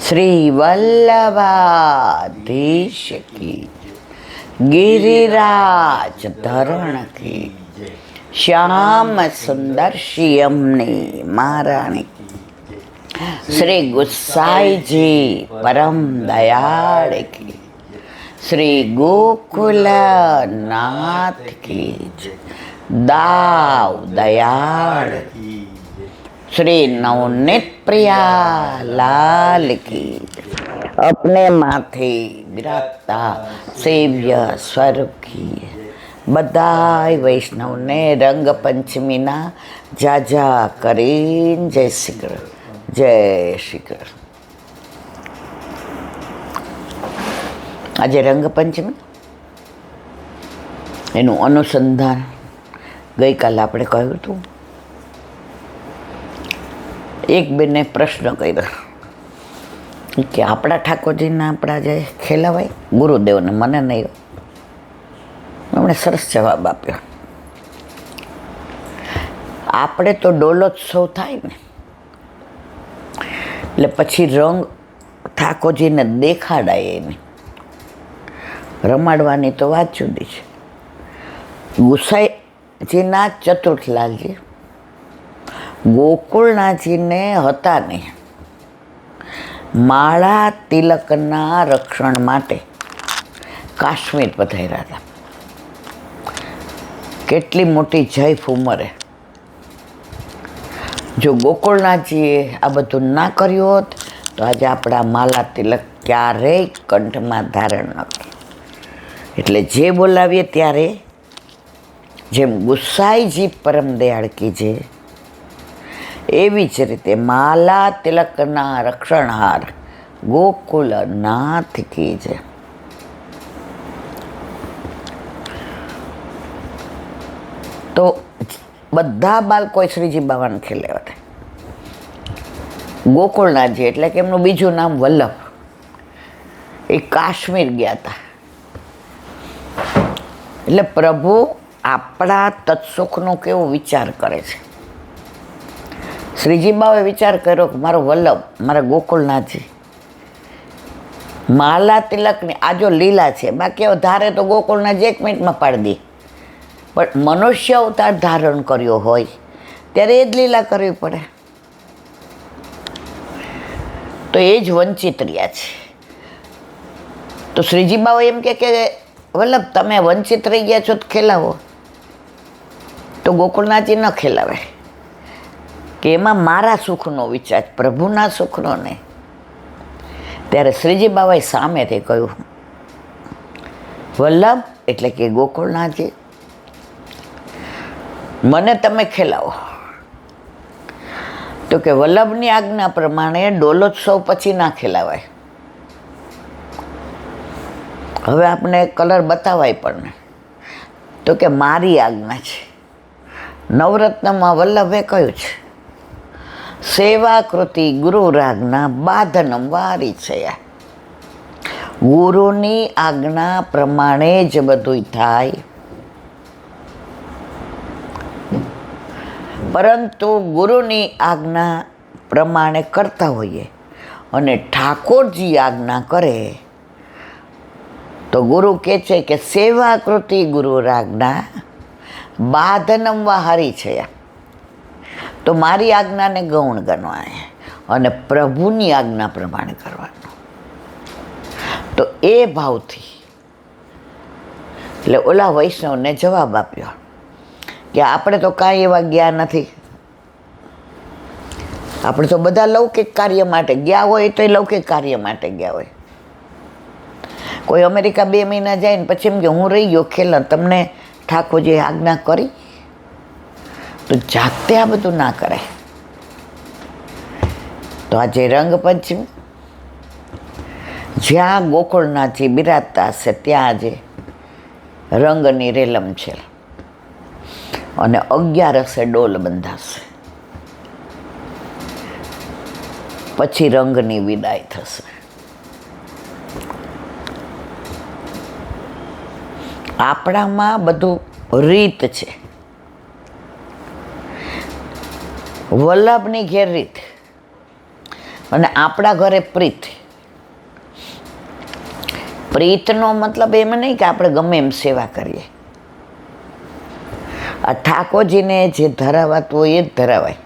શ્રી વલ્લભાધીશ કી, गिरिराज धरण की, श्याम सुंदर श्यामनी महारानी, श्री गुसाई जी परम दयाल की, श्री गोकुल नाथ की, दाव दयाल, श्री नवनीत प्रिया लाल की, अपने माथे विराजता सेव्य स्वरूप की बधाई वैष्णव ने रंग पंचमी ना जाजा करीन जय श्री कृष्ण, जय श्री कृष्ण। आज रंग पंचमी एनु अनुसंधान गई काल आपणे कह्युं हतुं। एक बेने प्रश्न कर्यो कि आपड़ा ठाकोरजीने आपड़ा जे खेलावाय गुरुदेवने, मने नहीं, एमणे सरस जवाब आप्यो। आपणे तो डोलोत्सव थाय ने એટલે પછી રંગ ઠાકોરજીને દેખાડાય, એને રમાડવાની તો વાત જુદી છે। ગુસાઈજીના ચતુર્થલાલજી ગોકુળનાથજીને હતા નહીં, માળા તિલકના રક્ષણ માટે કાશ્મીર પધાર્યા હતા। કેટલી મોટી જયફ ઉંમરે જો ગોકુળનાથજીએ આ બધું ના કર્યું હોત તો આજે આપણા માલા તિલક ક્યારેય કંઠમાં ધારણ ન કરે। એટલે જે બોલાવીએ ત્યારે જેમ ગુસાઈજી પરમ દયાળ કીજે એવી જ રીતે માલા તિલકના રક્ષણહાર ગોકુલનાથ કી જય। તો બધા બાળકો શ્રીજી બાવાને ખેલાવ્યા હતા। ગોકુળનાથજી એટલે કે એમનું બીજું નામ વલ્લભ, એ કાશ્મીર ગયા હતા। એટલે પ્રભુ આપણા તત્સુખનો કેવો વિચાર કરે છે। શ્રીજી બાવે વિચાર કર્યો કે મારો વલ્લભ, મારા ગોકુળનાથજી માલા તિલકની આ જો લીલા છે, બાકી ધારે તો ગોકુળનાથજી 1 મિનિટમાં પાડી દે, પણ મનુષ્ય અવતાર ધારણ કર્યો હોય ત્યારે એ જ લીલા કરવી પડે, તો એ જ વંચિત રહ્યા છે। તો શ્રીજી બાવા એમ કે વલ્લભ તમે વંચિત રહી ગયા છો તો ખેલાવો, તો ગોકુળનાથજી ન ખેલાવે કે એમાં મારા સુખનો વિચાર, પ્રભુના સુખનો નહીં। ત્યારે શ્રીજી બાબાએ સામેથી કહ્યું, વલ્લભ એટલે કે ગોકુળનાથજી મને તમે ખેલાવો। તો કે વલ્લભની આજ્ઞા પ્રમાણે ડોલોત્સવ પછી ના ખેલાવાય। હવે આપણે કલર બતાવાય પણ, તો કે મારી આજ્ઞા છે। નવરત્નમાં વલ્લભે કહ્યું છે, સેવાકૃતિ ગુરુ આજ્ઞા બાધનમ વારી છે। ગુરુની આજ્ઞા પ્રમાણે જ બધું થાય, પરંતુ ગુરુની આજ્ઞા પ્રમાણે કરતા હોઈએ અને ઠાકોરજી આજ્ઞા કરે તો ગુરુ કહે છે કે સેવાકૃતિ ગુરુ આજ્ઞા બાધનમ વાહારી છે। તો મારી આજ્ઞાને ગૌણ ગણવાય અને પ્રભુની આજ્ઞા પ્રમાણે કરવાનું। તો એ ભાવથી એટલે ઓલા વૈષ્ણવને જવાબ આપ્યો કે આપણે તો કાંઈ એવા ગયા નથી, આપણે તો બધા લૌકિક કાર્ય માટે ગયા હોય, તો એ લૌકિક કાર્ય માટે ગયા હોય। કોઈ અમેરિકા 2 મહિના જાય ને પછી એમ કે હું રહી ગયો ખેલા, તમને ઠાકોરજીએ આજ્ઞા કરી? તો જાતે આ બધું ના કરાય। તો આજે રંગ પંચમી જ્યાં ગોકુળનાથજી બિરાજતા હશે ત્યાં આજે રંગની રેલમ છે અને 11 ડોલ બંધાશે, પછી રંગની વિદાય થશે। આપણામાં બધું રીત છે, વલ્લભની ઘેર રીત, અને આપણા ઘરે પ્રીતનો મતલબ એમ નહીં કે આપણે ગમે એમ સેવા કરીએ. આ ઠાકોરજીને જે ધરાવાતું હોય એ જ ધરાવાય.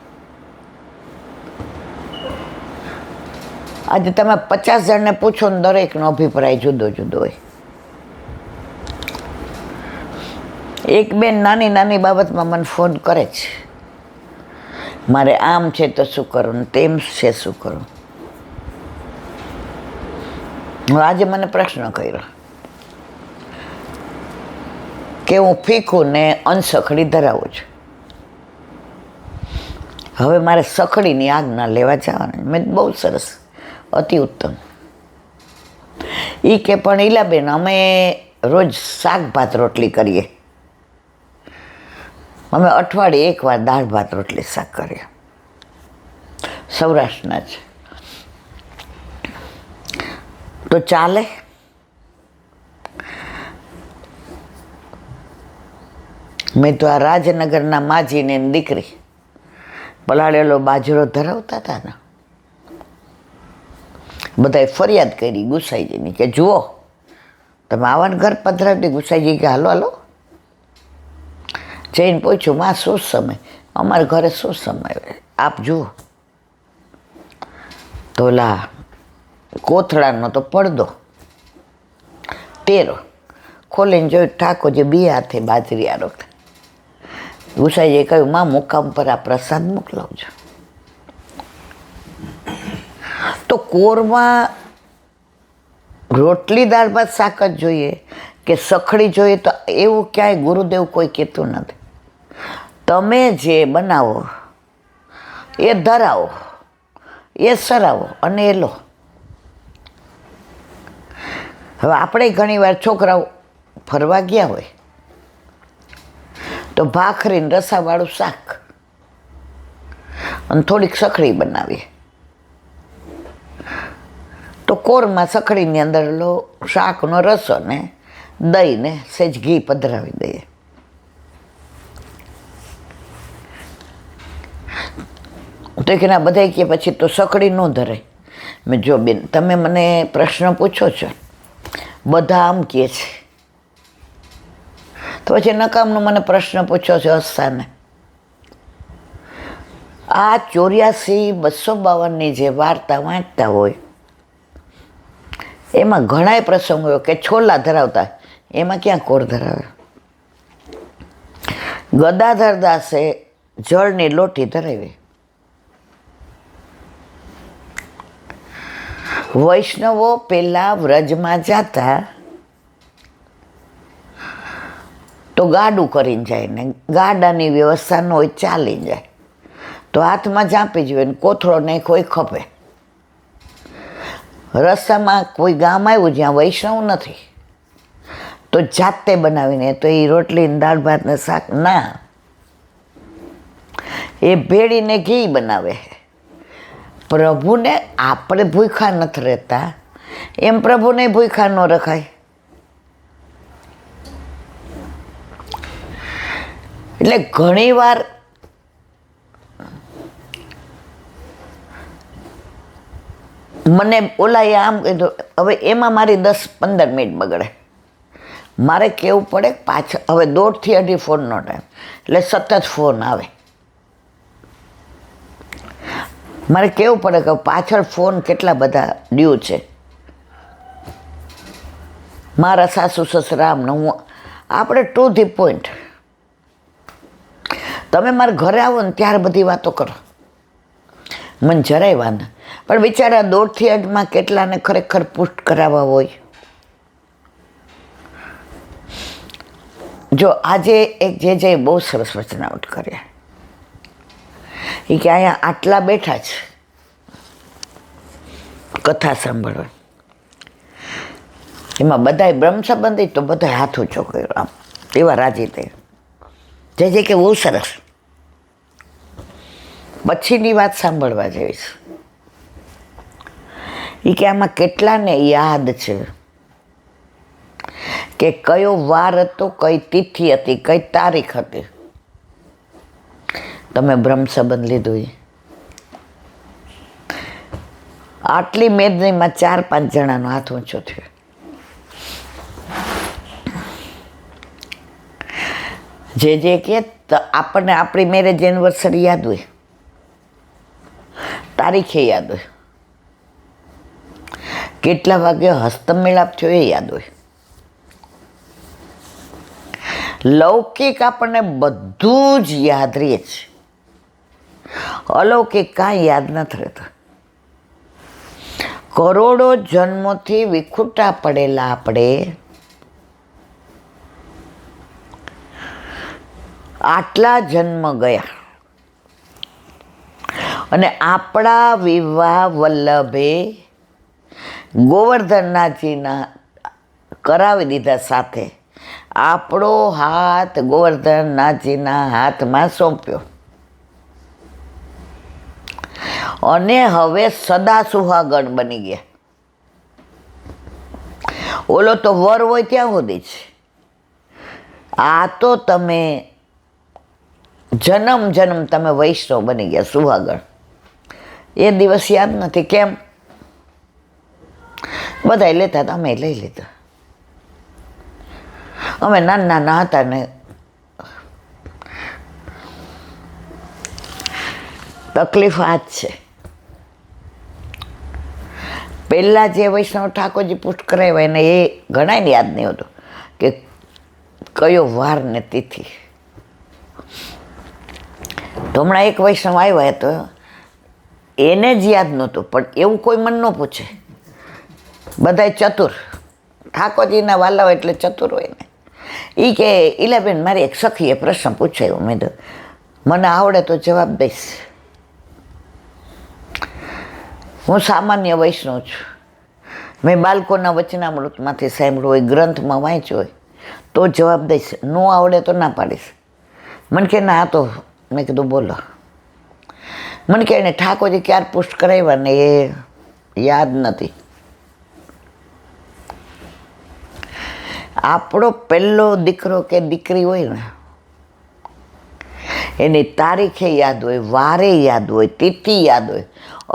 આજે તમે 50 જણને પૂછો ને દરેકનો અભિપ્રાય જુદો જુદો હોય. એક બેન નાની નાની બાબતમાં મને ફોન કરે છે, મારે આમ છે તો શું કરું ને તેમ છે શું કરું. આજે મને પ્રશ્ન કર્યો કે હું ફીકું ને અનસખડી ધરાવું છું, હવે મારે સખડીની આજ્ઞા લેવા જવાની. મેં બહુ સરસ, અતિ ઉત્તમ. એ કે પણ ઈલાબેન અમે રોજ શાક ભાત રોટલી કરીએ, અમે અઠવાડિયે એકવાર દાળ ભાત રોટલી શાક કરીએ, સૌરાષ્ટ્રના જ. તો ચાલે? મેં તો આ રાજનગરના માજીને દીકરી પલાળેલો બાજરો ધરાવતા હતા ને, બધાએ ફરિયાદ કરી ગુસાઈજીની કે જુઓ તમે આવાને ઘર પધરાવી. ગુસાઈજી કે હાલો હાલો. જઈને પૂછ્યું, માં શું સમય? અમારા ઘરે શું સમય હોય આપ જુઓ. તો ઓલા કોથળાનો તો પડદો તેરો ખોલીને જોયું, ઠાકોરજી બે હાથે બાજરી આરોગતા. ગુસાઈજીએ કહ્યું, માં મુકામ પર આ પ્રસાદ મોકલાવજો. તો કોરમાં રોટલી દાળ ભાત શાક જ જોઈએ કે સખડી જોઈએ? તો એવું ક્યાંય ગુરુદેવ કોઈ કહેતું નથી. તમે જે બનાવો એ ધરાવો, એ સરાવો અને એ લો. હવે આપણે ઘણીવાર છોકરાઓ ફરવા ગયા હોય તો ભાખરીને રસાવાળું શાક અને થોડીક સખડી બનાવીએ. તો કોરમાં સખડીની અંદર લો શાકનો રસો ને દહીં ને સહેજ ઘી પધરાવી દઈએ. તો કે ના, બધા કે પછી તો સખડી ન ધરાય. મેં જો બેન, તમે મને પ્રશ્ન પૂછો છો, બધા આમ કહે છે, તો પછી નકામનો મને પ્રશ્ન પૂછો છો હસ્તાને. આ 84,252ની જે વાર્તા વાંચતા હોય એમાં ઘણાય પ્રસંગો કે છોલા ધરાવતા, એમાં ક્યાં કોર ધરાવે? ગદાધર દાસે જળની લોટી ધરાવી. વૈષ્ણવો પેલા વ્રજમાં જતા તો ગાડું કરીને જાય ને ગાડાની વ્યવસ્થા ન હોય, ચાલી જાય તો હાથમાં ઝાંપી જોઈએ ને કોથળો નહીં કોઈ ખપે. રસ્તામાં કોઈ ગામ આવ્યું જ્યાં વૈષ્ણવ નથી તો જાતે બનાવીને, તો એ રોટલી દાળ ભાત ને શાક ના, એ ભેળીને ઘી બનાવે. પ્રભુને આપણે ભૂખ્યા નથી રહેતા એમ પ્રભુને ભૂખ્યા ન રખાય. એટલે ઘણીવાર મને ઓલાએ આમ કીધું, હવે એમાં મારી 10-15 મિનિટ બગડે. મારે કહેવું પડે પાછળ, હવે 1.5 થી 2.5 ફોનનો ટાઈમ, એટલે સતત ફોન આવે. મારે કહેવું પડે કે પાછળ ફોન કેટલા બધા ડ્યુ છે. મારા સાસુ સસરામને હું, આપણે ટુ ધી પોઈન્ટ. તમે મારા ઘરે આવો ને ત્યારે બધી વાતો કરો, મને જરાય વાંધો. પણ બિચારા 1.5 થી 2.5માં કેટલાને ખરેખર પુષ્ટ કરાવવા હોય. જો આજે એક જે બહુ સરસ વચનાવટ કર્યા, એ કે અહીંયા આટલા બેઠા છે કથા સાંભળવા, એમાં બધાય બ્રહ્મ સંબંધી, તો બધા હાથ ઊંચો કર્યો આમ, એવા રાજી થયા. જે કે બહુ સરસ. પછીની વાત સાંભળવા જઈશ. એ કે આમાં કેટલાને યાદ છે કે કયો વાર હતો, કઈ તિથિ હતી, કઈ તારીખ હતી તમે બ્રહ્મ સંબંધ લીધું? આટલી મેદનીમાં 4-5 જણાનો હાથ ઊંચો થયો. જે કે આપણને આપણી મેરેજ એનિવર્સરી યાદ હોય, તારીખે યાદ હોય, કેટલા વાગે હસ્તમેળાપ થયો એ યાદ હોય. લૌકિક આપણને બધું જ યાદ રહે છે, અલૌકિક કાંઈ યાદ નથી રહેતું. કરોડો જન્મોથી વિખૂટા પડેલા આપણે આટલા જન્મ ગયા અને આપણા વિવાહ વલ્લભે ગોવર્ધનનાથજીના કરાવી દીધા સાથે આપણો હાથ ગોવર્ધનનાથજીના હાથમાં સોંપ્યો અને હવે સદા સુહાગણ બની ગયા. ઓલો તો વર હોય ત્યાં સુધી જ, આ તો તમે જન્મ જન્મ તમે વૈષ્ણવ બની ગયા, સુહાગણ. એ દિવસ યાદ નથી કેમ? બધાય લેતા હતા, અમે લઈ લીધા. અમે નાના હતા ને તકલીફ આ જ છે. પહેલાં જે વૈષ્ણવ ઠાકોરજી પુષ્ટ કરાવ્યા એને એ ઘણાને યાદ નહીં હોતું કે કયો વાર ને તિથિ. તો હમણાં એક વૈષ્ણવ આવ્યા તો એને જ યાદ નહોતું, પણ એવું કોઈ મન ન પૂછે. બધાય ચતુર, ઠાકોરજીના વાલા હોય એટલે ચતુર હોય ને. એ કે ઈલાબેન મારી એક સખીએ પ્રશ્ન પૂછાયો, મેં તો મને આવડે તો જવાબ દઈશ. હું સામાન્ય વૈષ્ણવ છું, મેં બાળકોના વચનામૃતમાંથી સાંભળ્યું હોય, ગ્રંથમાં વાંચ્યું હોય તો જવાબ દઈશ, ન આવડે તો ના પાડીશ. મને કે ના તો, મેં કીધું બોલો. મને કે એને ઠાકોરજી ક્યારે પુષ્ટ કરાવ્યા ને એ યાદ નથી. આપણો પહેલો દીકરો કે દીકરી હોય ને એની તારીખે યાદ હોય, વારે યાદ હોય, તિથિ યાદ હોય,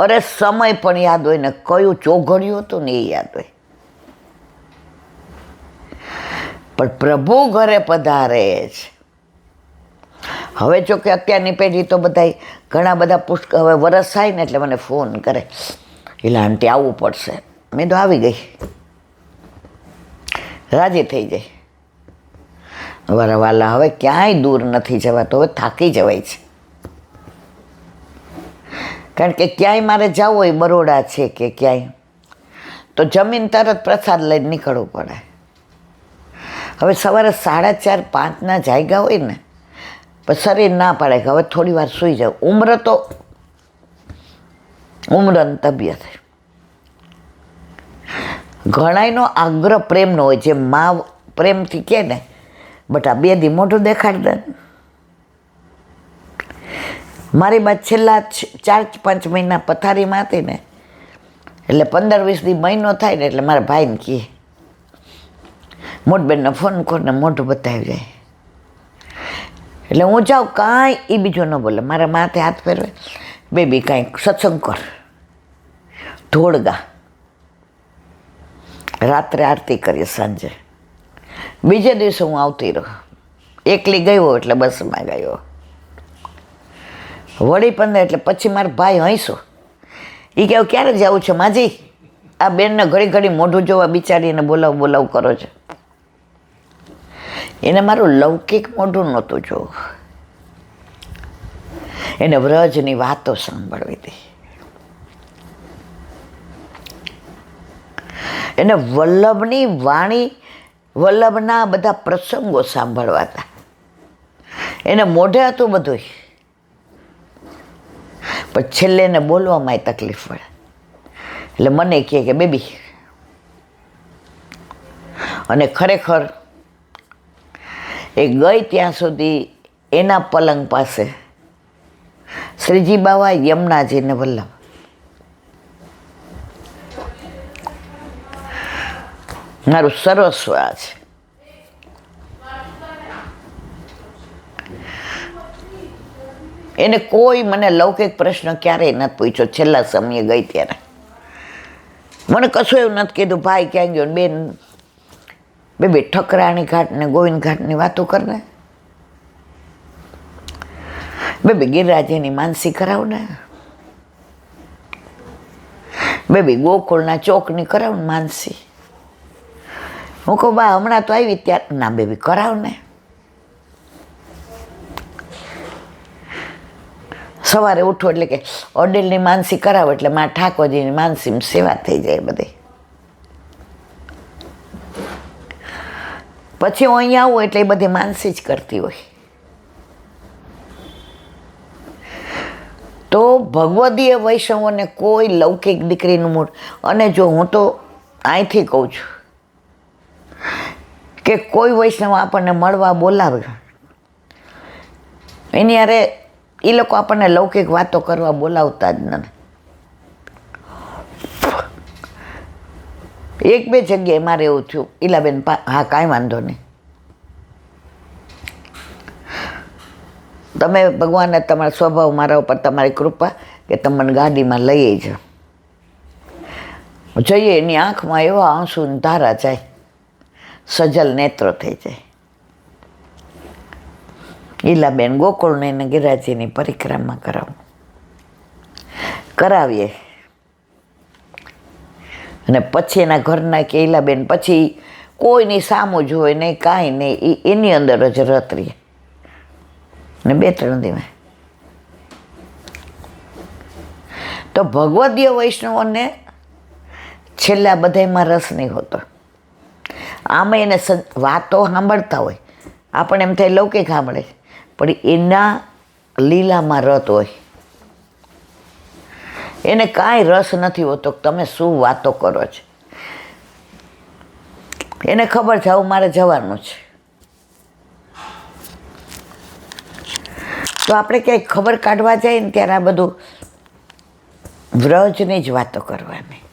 અરે સમય પણ યાદ હોય ને કયું ચોઘડિયું હતું ને એ યાદ હોય. પણ પ્રભુ ઘરે પધારે છે. હવે જો કે અત્યારની પેઢી તો બધા ઘણા બધા હવે વરસ થાય ને એટલે મને ફોન કરે, એટલે આંટી આવવું પડશે. મેં તો આવી ગઈ, રાજી થઈ જાય. મારા વાલા હવે ક્યાંય દૂર નથી જવાતો, હવે થાકી જવાય છે. કારણ કે ક્યાંય મારે જવું હોય, બરોડા છે કે ક્યાંય, તો જમીન તરત પ્રસાદ લઈને નીકળવું પડે. હવે સવારે 4:30-5 જાગ્યા હોય ને પણ શરીર ના પાડે કે હવે થોડી વાર સૂઈ જાવ. ઉમ્ર તો ઉમ્રન તબિયત. ઘણાયનો આગ્રહ પ્રેમનો હોય, જે મા પ્રેમથી કહે ને બટ આ 2 દી મોઢું દેખાડી દે. મારી બાદ છેલ્લા 4-5 મહિના પથારીમાં હતી ને એટલે 15-20 દી મહિનો થાય ને એટલે મારા ભાઈને કહે, મોટબેનને ફોન કરીને મોઢું બતાવી જાય. એટલે હું જાઉં, કાંઈ એ બીજો ન બોલે, મારા માથે હાથ ફેરવે, બેબી કાંઈક સત્સંગ કર, ધોળગા. રાત્રે આરતી કરીએ સાંજે. બીજે દિવસે હું આવતી રહું, એકલી ગયો એટલે બસમાં ગયો. વળી 15 એટલે પછી મારા ભાઈ હંસો, એ કહે ક્યારે જવું છે માજી? આ બેનને ઘડી ઘડી મોઢું જોવા બિચારીને બોલાવ કરો છો. એને મારું લૌકિક મોઢું નહોતું જોવું, એને વ્રજની વાતો સાંભળવી હતી, એને વલ્લભની વાણી, વલ્લભના બધા પ્રસંગો સાંભળવા હતા. એને મોઢે હતું બધું, પણ છેલ્લે એને બોલવામાં તકલીફ પડે. એટલે મને કહે કે બેબી, અને ખરેખર એ ગઈ ત્યાં સુધી એના પલંગ પાસે શ્રીજી બાવા, યમુનાજીને વલ્લભ. મારું સર્વસ્વ આ છે. એને કોઈ મને લૌકિક પ્રશ્ન ક્યારેય નથી પૂછ્યો છેલ્લા સમયે ગઈ ત્યારે. મને કશું એવું નથી કીધું ભાઈ ક્યાં ગયો બેન બે ઠકરાણી ઘાટ ને ગોવિંદ ઘાટની વાતો કરને, બે ગિરિરાજની માનસી કરાવ ને, બે ગોકુળના ચોકની કરાવ ને માનસી. હું કહું બા હમણાં તો આવી ત્યાં ના બે કરાવ ને. સવારે ઉઠો એટલે કે ઓડેલની માનસી કરાવો એટલે માં ઠાકોરજીની માનસી સેવા થઈ જાય બધી. પછી હું અહીંયા આવું એટલે એ બધી માનસી જ કરતી હોય. તો ભગવદીય વૈષ્ણવોને કોઈ લૌકિક દીકરીનું મૂળ. અને જો હું તો અહીંથી કહું છું કે કોઈ વૈષ્ણવ આપણને મળવા બોલાવે એની હારે એ લોકો આપણને લૌકિક વાતો કરવા બોલાવતા જ નથી. એક બે જગ્યાએ મારે એવું થયું, ઈલાબેન હા કાંઈ વાંધો નહીં, તમે ભગવાનને તમારા સ્વભાવ મારા ઉપર તમારી કૃપા કે તમને ગાડીમાં લઈ જાઓ. જઈએ એની આંખમાં એવા આંસુની ધારા જાય, સજલ નેત્રો થઈ જાય. ઈલાબેન ગોકુળને એને ગિરિરાજની પરિક્રમા કરાવીએ અને પછી એના ઘરના કે ઈલાબેન પછી કોઈની સામું જોવે નહીં કાંઈ નહીં, એની અંદર જ રત રહીએ ને 2-3 દિવસ. તો ભગવદીય વૈષ્ણવોને છેલ્લા બધામાં રસ નહીં હોતો. આમાં એને વાતો સાંભળતા હોય, આપણે એમ થાય લૌકિક સાંભળે, પણ એના લીલામાં રત હોય. એને કાંઈ રસ નથી હોતો તમે શું વાતો કરો છો. એને ખબર છે આવું મારે જવાનું છે. તો આપણે ક્યાંય ખબર કાઢવા જાય ને ત્યારે આ બધું વ્રજની જ વાતો કરવાની.